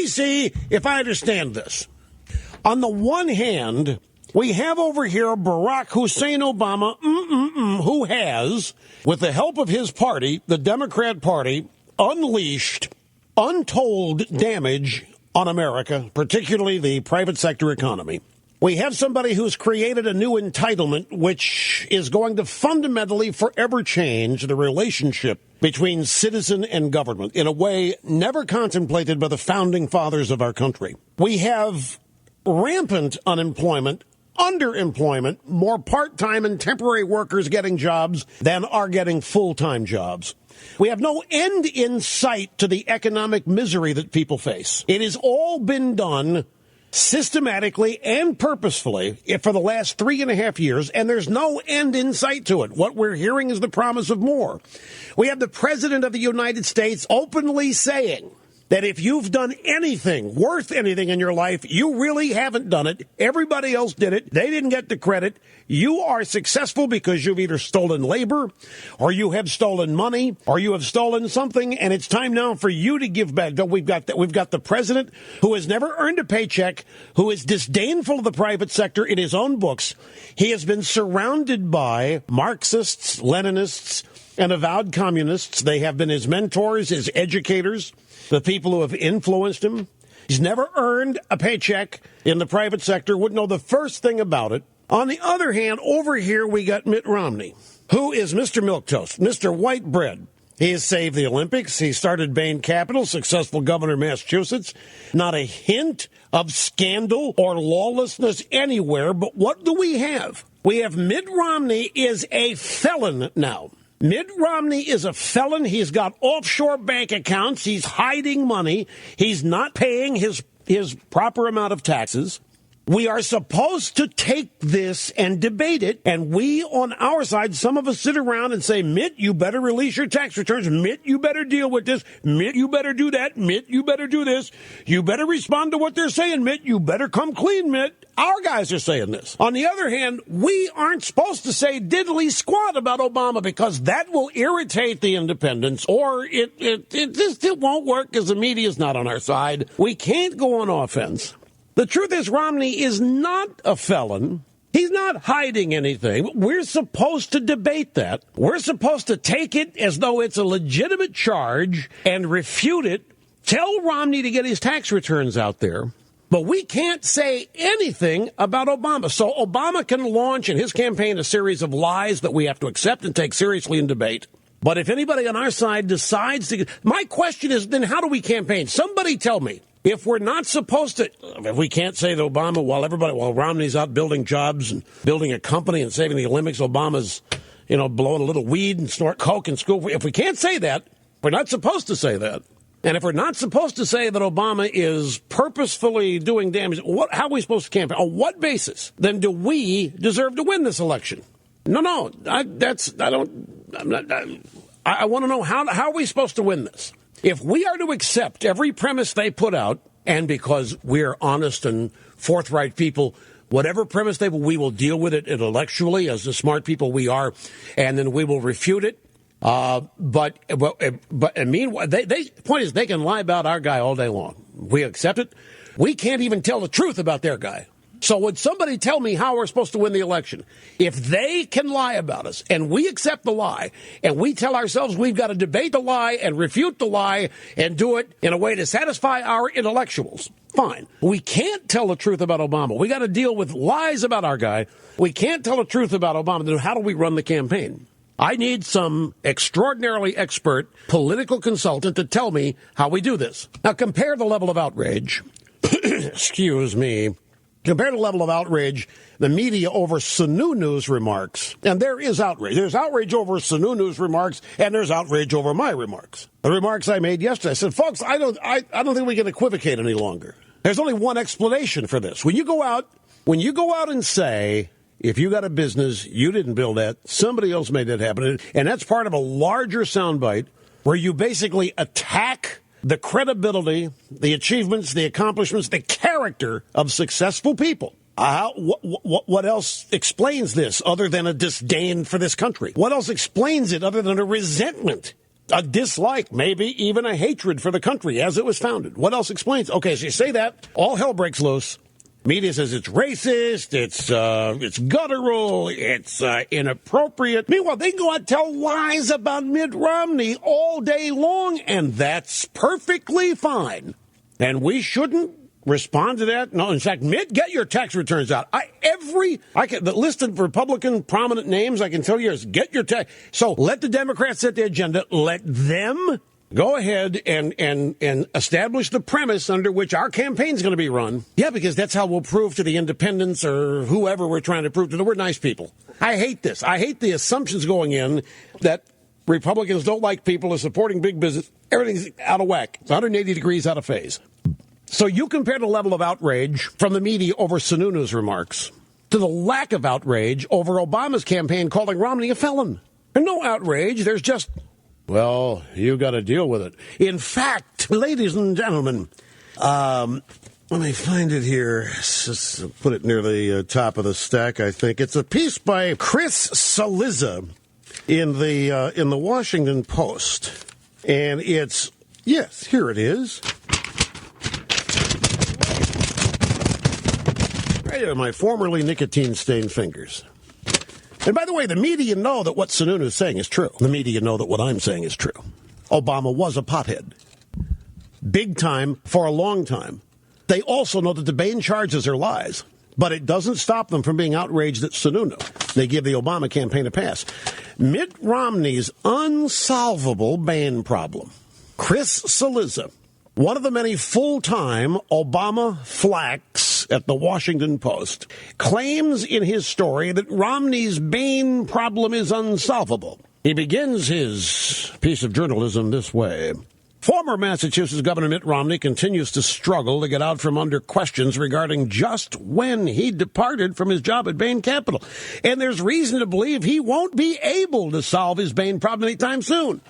me see if I understand this. On the one hand, we have over here Barack Hussein Obama, who has, with the help of his party, the Democrat Party, unleashed untold damage on America, particularly the private sector economy. We have somebody who's created a new entitlement which is going to fundamentally forever change the relationship between citizen and government in a way never contemplated by the founding fathers of our country. We have rampant unemployment, underemployment, more part-time and temporary workers getting jobs than are getting full-time jobs. We have no end in sight to the economic misery that people face. It has all been done systematically and purposefully for the last 3.5 years, and there's no end in sight to it. What we're hearing is the promise of more. We have the President of the United States openly saying that if you've done anything worth anything in your life, you really haven't done it. Everybody else did it. They didn't get the credit. You are successful because you've either stolen labor, or you have stolen money, or you have stolen something, and it's time now for you to give back. We've got the president who has never earned a paycheck, who is disdainful of the private sector in his own books. He has been surrounded by Marxists, Leninists, and avowed communists. They have been his mentors, his educators, the people who have influenced him. He's never earned a paycheck in the private sector, wouldn't know the first thing about it. On the other hand, over here we got Mitt Romney, who is Mr. Milquetoast, Mr. White Bread. He has saved the Olympics. He started Bain Capital, successful governor of Massachusetts. Not a hint of scandal or lawlessness anywhere. But what do we have? We have Mitt Romney is a felon now. Mitt Romney is a felon. He's got offshore bank accounts. He's hiding money. He's not paying his proper amount of taxes. We are supposed to take this and debate it, and we on our side, some of us sit around and say, Mitt, you better release your tax returns. Mitt, you better deal with this. Mitt, you better do that. Mitt, you better do this. You better respond to what they're saying, Mitt. You better come clean, Mitt. Our guys are saying this. On the other hand, we aren't supposed to say diddly squat about Obama because that will irritate the independents, or it won't work because the media's not on our side. We can't go on offense. The truth is, Romney is not a felon. He's not hiding anything. We're supposed to debate that. We're supposed to take it as though it's a legitimate charge and refute it. Tell Romney to get his tax returns out there. But we can't say anything about Obama. So Obama can launch in his campaign a series of lies that we have to accept and take seriously in debate. But if anybody on our side decides to... My question is, then how do we campaign? Somebody tell me. If we're not supposed to, if we can't say that Obama, while Romney's out building jobs and building a company and saving the Olympics, Obama's, blowing a little weed and snort coke in school. If we can't say that, we're not supposed to say that. And if we're not supposed to say that Obama is purposefully doing damage, how are we supposed to campaign? On what basis, then, do we deserve to win this election? No, I want to know how are we supposed to win this? If we are to accept every premise they put out, and because we're honest and forthright people, whatever premise we will deal with it intellectually as the smart people we are, and then we will refute it. But meanwhile, the point is they can lie about our guy all day long. We accept it. We can't even tell the truth about their guy. So would somebody tell me how we're supposed to win the election? If they can lie about us and we accept the lie and we tell ourselves we've got to debate the lie and refute the lie and do it in a way to satisfy our intellectuals, fine. We can't tell the truth about Obama. We got to deal with lies about our guy. We can't tell the truth about Obama. Then how do we run the campaign? I need some extraordinarily expert political consultant to tell me how we do this. Now compare the level of outrage. Excuse me. Compare the level of outrage, the media over Sununu's remarks. And there is outrage. There's outrage over Sununu's remarks, and there's outrage over my remarks. The remarks I made yesterday, I said, folks, I don't think we can equivocate any longer. There's only one explanation for this. When you go out and say, if you got a business, you didn't build that, somebody else made that happen, and that's part of a larger soundbite where you basically attack the credibility, the achievements, the accomplishments, the character of successful people. What else explains this other than a disdain for this country? What else explains it other than a resentment a dislike, maybe even a hatred for the country as it was founded. What else explains? Okay, so you say that, all hell breaks loose. Media says it's racist, it's guttural, it's inappropriate. Meanwhile, they go out and tell lies about Mitt Romney all day long, and that's perfectly fine. And we shouldn't respond to that. No, in fact, Mitt, get your tax returns out. The list of Republican prominent names I can tell you is get your tax. So let the Democrats set the agenda. Let them go ahead and establish the premise under which our campaign's going to be run. Yeah, because that's how we'll prove to the independents or whoever we're trying to prove to that we're nice people. I hate this. I hate the assumptions going in that Republicans don't like people, are supporting big business. Everything's out of whack. It's 180 degrees out of phase. So you compare the level of outrage from the media over Sununu's remarks to the lack of outrage over Obama's campaign calling Romney a felon. There's no outrage. There's just, well, you got to deal with it. In fact, ladies and gentlemen, let me find it here. Just put it near the top of the stack, I think. It's a piece by Chris Cillizza in the Washington Post. And it's, yes, here it is. Right on my formerly nicotine-stained fingers. And by the way, the media know that what Sununu is saying is true. The media know that what I'm saying is true. Obama was a pothead. Big time for a long time. They also know that the Bain charges are lies. But it doesn't stop them from being outraged at Sununu. They give the Obama campaign a pass. Mitt Romney's unsolvable Bain problem. Chris Cillizza, one of the many full-time Obama flacks at the Washington Post, claims in his story that Romney's Bain problem is unsolvable. He begins his piece of journalism this way. Former Massachusetts Governor Mitt Romney continues to struggle to get out from under questions regarding just when he departed from his job at Bain Capital. And there's reason to believe he won't be able to solve his Bain problem anytime soon.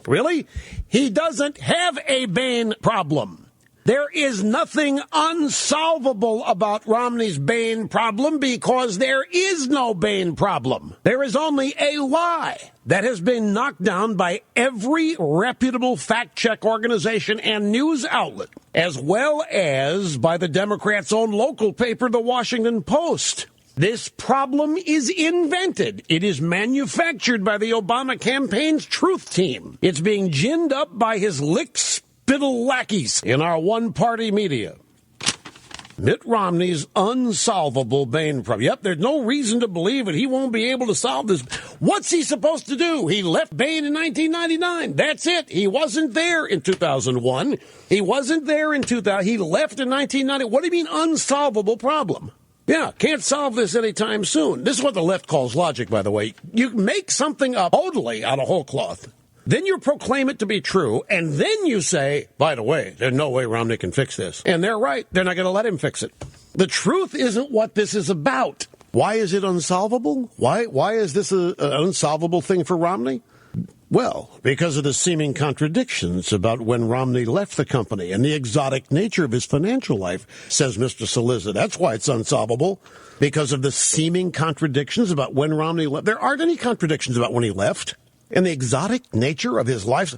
Really? He doesn't have a Bain problem. There is nothing unsolvable about Romney's Bain problem because there is no Bain problem. There is only a lie that has been knocked down by every reputable fact-check organization and news outlet, as well as by the Democrats' own local paper, the Washington Post. This problem is invented. It is manufactured by the Obama campaign's truth team. It's being ginned up by his lick-spittle lackeys in our one-party media. Mitt Romney's unsolvable Bain problem. Yep, there's no reason to believe that he won't be able to solve this. What's he supposed to do? He left Bain in 1999. That's it. He wasn't there in 2001. He wasn't there in 2000. He left in 1990. What do you mean unsolvable problem? Yeah, can't solve this anytime soon. This is what the left calls logic, by the way. You make something up totally out of whole cloth. Then you proclaim it to be true, and then you say, by the way, there's no way Romney can fix this. And they're right. They're not going to let him fix it. The truth isn't what this is about. Why is it unsolvable? Why is this an unsolvable thing for Romney? Well, because of the seeming contradictions about when Romney left the company and the exotic nature of his financial life, says Mr. Cillizza. That's why it's unsolvable, because of the seeming contradictions about when Romney left. There aren't any contradictions about when he left. And the exotic nature of his life.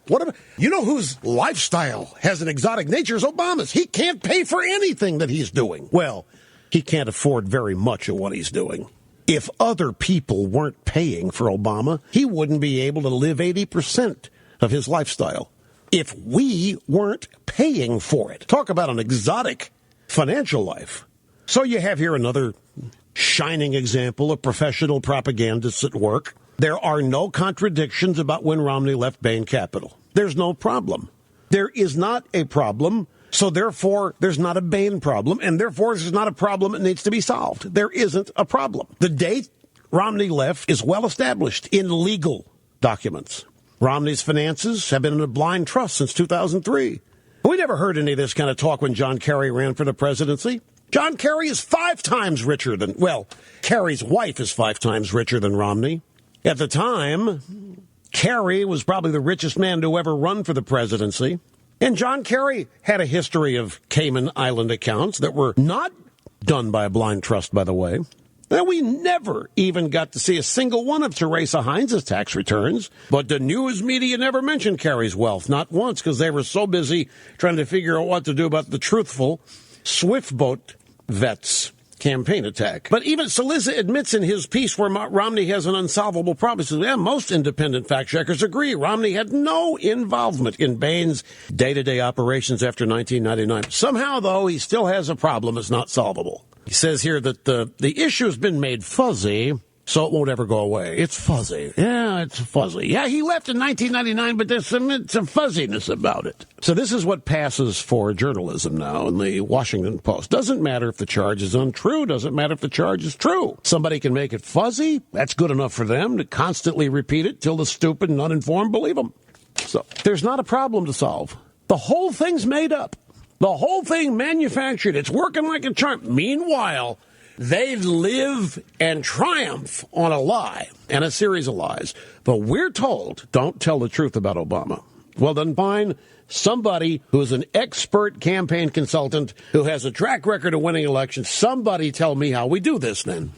You know whose lifestyle has an exotic nature is Obama's. He can't pay for anything that he's doing. Well, he can't afford very much of what he's doing. If other people weren't paying for Obama, he wouldn't be able to live 80% of his lifestyle. If we weren't paying for it. Talk about an exotic financial life. So you have here another shining example of professional propagandists at work. There are no contradictions about when Romney left Bain Capital. There's no problem. There is not a problem, so therefore there's not a Bain problem, and therefore there's not a problem that needs to be solved. There isn't a problem. The date Romney left is well established in legal documents. Romney's finances have been in a blind trust since 2003. We never heard any of this kind of talk when John Kerry ran for the presidency. John Kerry is 5 times richer than, Kerry's wife is 5 times richer than Romney. At the time, Kerry was probably the richest man to ever run for the presidency. And John Kerry had a history of Cayman Island accounts that were not done by a blind trust, by the way. Then we never even got to see a single one of Teresa Heinz's tax returns. But the news media never mentioned Kerry's wealth, not once, because they were so busy trying to figure out what to do about the truthful Swiftboat vets campaign attack. But even Saliza admits in his piece where Romney has an unsolvable problem. He says, yeah, most independent fact-checkers agree Romney had no involvement in Bain's day-to-day operations after 1999. Somehow, though, he still has a problem that's not solvable. He says here that the issue has been made fuzzy, so it won't ever go away. It's fuzzy. Yeah, it's fuzzy. Yeah, he left in 1999, but there's some fuzziness about it. So this is what passes for journalism now in the Washington Post. Doesn't matter if the charge is untrue. Doesn't matter if the charge is true. Somebody can make it fuzzy. That's good enough for them to constantly repeat it till the stupid and uninformed believe them. So there's not a problem to solve. The whole thing's made up. The whole thing manufactured. It's working like a charm. Meanwhile, they live and triumph on a lie and a series of lies. But we're told, don't tell the truth about Obama. Well, then find somebody who's an expert campaign consultant who has a track record of winning elections. Somebody tell me how we do this then.